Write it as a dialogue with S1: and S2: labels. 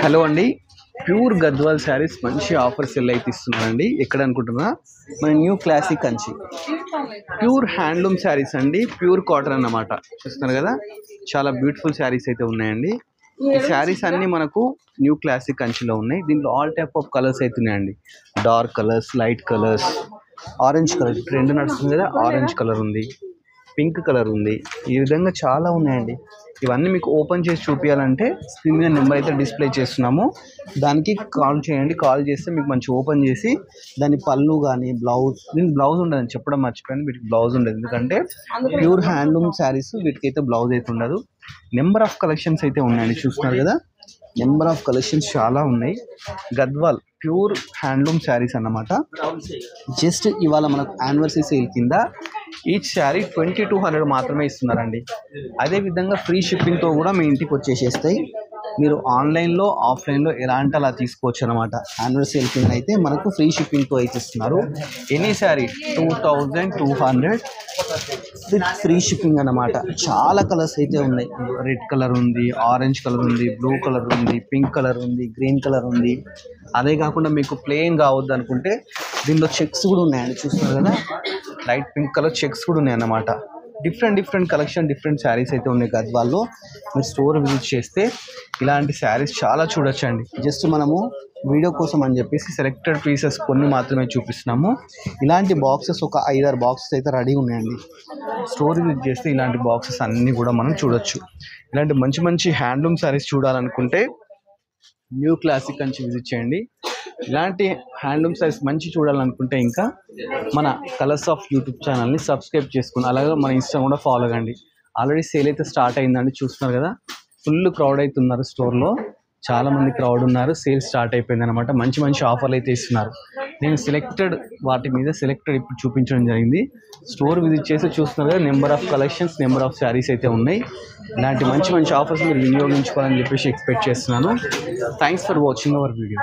S1: Hello అండి. Pure Gadwal saris మంచి offer cell అయితే ఇస్తున్నారండి. ఎక్కడ అనుకుంటున్నా, మన new classic Kanchi pure handloom saris అండి. ప్యూర్ కాటన్ అన్నమాట. చూస్తున్నారు కదా, చాలా బ్యూటిఫుల్ శారీస్ అయితే ఉన్నాయండి. ఈ శారీస్ అన్నీ మనకు న్యూ క్లాసిక్ కంచిలో ఉన్నాయి. దీంట్లో ఆల్ టైప్ ఆఫ్ కలర్స్ అయితే ఉన్నాయండి. Dark colours, light colours, orange colour trend నడుస్తుంది కదా, ఆరెంజ్ కలర్ ఉంది, పింక్ కలర్ ఉంది. ఈ విధంగా చాలా ఉన్నాయండి. ఇవన్నీ మీకు ఓపెన్ చేసి చూపించాలంటే స్క్రీన్ మీద నెంబర్ అయితే డిస్ప్లే చేస్తున్నాము, దానికి కాల్ చేయండి. కాల్ చేస్తే మీకు మంచి ఓపెన్ చేసి దాని పళ్ళు కానీ దీనికి బ్లౌజ్ ఉండదు, చెప్పడం మర్చిపోయాను. వీటికి బ్లౌజ్ ఉండదు, ఎందుకంటే ప్యూర్ హ్యాండ్లూమ్ శారీస్, వీటికైతే బ్లౌజ్ అయితే ఉండదు. నెంబర్ ఆఫ్ కలెక్షన్స్ అయితే ఉన్నాయండి. చూస్తున్నారు కదా, నెంబర్ ఆఫ్ కలెక్షన్స్ చాలా ఉన్నాయి. గద్వాల్ ప్యూర్ హ్యాండ్లూమ్ శారీస్ అన్నమాట. జస్ట్ ఇవాళ మనకు యానివర్సరీ సేల్ కింద ఈచ్ శారీ 2200 మాత్రమే ఇస్తున్నారండి. అదేవిధంగా ఫ్రీ షిప్పింగ్తో కూడా మీ ఇంటికి వచ్చేసేస్తాయి. మీరు ఆన్లైన్లో ఆఫ్లైన్లో ఎలాంటి అలా తీసుకోవచ్చు అనమాట. యానివర్సరీ సేల్ కింద అయితే మనకు ఫ్రీ షిప్పింగ్తో అయితే ఇస్తున్నారు. Any sari 2200 with free shipping అన్నమాట. చాలా కలర్స్ అయితే ఉన్నాయి. రెడ్ కలర్ ఉంది, ఆరెంజ్ కలర్ ఉంది, బ్లూ కలర్ ఉంది, పింక్ కలర్ ఉంది, గ్రీన్ కలర్ ఉంది. అదే కాకుండా మీకు ప్లెయిన్ కావద్దు అనుకుంటే దీనిలో చెక్స్ కూడా ఉన్నాయండి. చూస్తున్నారు కదా, లైట్ పింక్ కలర్ చెక్స్ కూడా ఉన్నాయి అన్నమాట. డిఫరెంట్ కలెక్షన్, డిఫరెంట్ శారీస్ అయితే ఉన్నాయి గద్వాల్లో. మీరు స్టోర్ విజిట్ చేస్తే ఇలాంటి శారీస్ చాలా చూడొచ్చండి. జస్ట్ మనము వీడియో కోసం అని చెప్పేసి సెలెక్టెడ్ పీసెస్ కొన్ని మాత్రమే చూపిస్తున్నాము. ఇలాంటి బాక్సెస్ ఒక 5-6 బాక్సెస్ అయితే రెడీ ఉన్నాయండి. స్టోర్ విజిట్ చేస్తే ఇలాంటి బాక్సెస్ అన్నీ కూడా మనం చూడొచ్చు. ఇలాంటి మంచి హ్యాండ్లూమ్ శారీస్ చూడాలనుకుంటే న్యూ క్లాసిక్ కంచి విజిట్ చేయండి. ఇలాంటి హ్యాండ్లూమ్ శారీస్ మంచి చూడాలనుకుంటే ఇంకా మన కలర్స్ ఆఫ్ యూట్యూబ్ ఛానల్ని సబ్స్క్రైబ్ చేసుకుని, అలాగే మన ఇన్స్టా కూడా ఫాలో కండి. ఆల్రెడీ సేల్ అయితే స్టార్ట్ అయిందండి. చూస్తున్నారు కదా, ఫుల్ క్రౌడ్ అవుతున్నారు. స్టోర్లో చాలామంది క్రౌడ్ ఉన్నారు. సేల్ స్టార్ట్ అయిపోయింది అనమాట. మంచి ఆఫర్లు అయితే ఇస్తున్నారు. నేను సెలెక్టెడ్ వాటి మీద ఇప్పుడు చూపించడం జరిగింది. స్టోర్ విజిట్ చేసి చూస్తున్నారు కదా, number of collections, number of saris అయితే ఉన్నాయి. ఇలాంటి మంచి ఆఫర్స్ మీరు వినియోగించుకోవాలని చెప్పేసి ఎక్స్పెక్ట్ చేస్తున్నాను. Thanks for watching our video.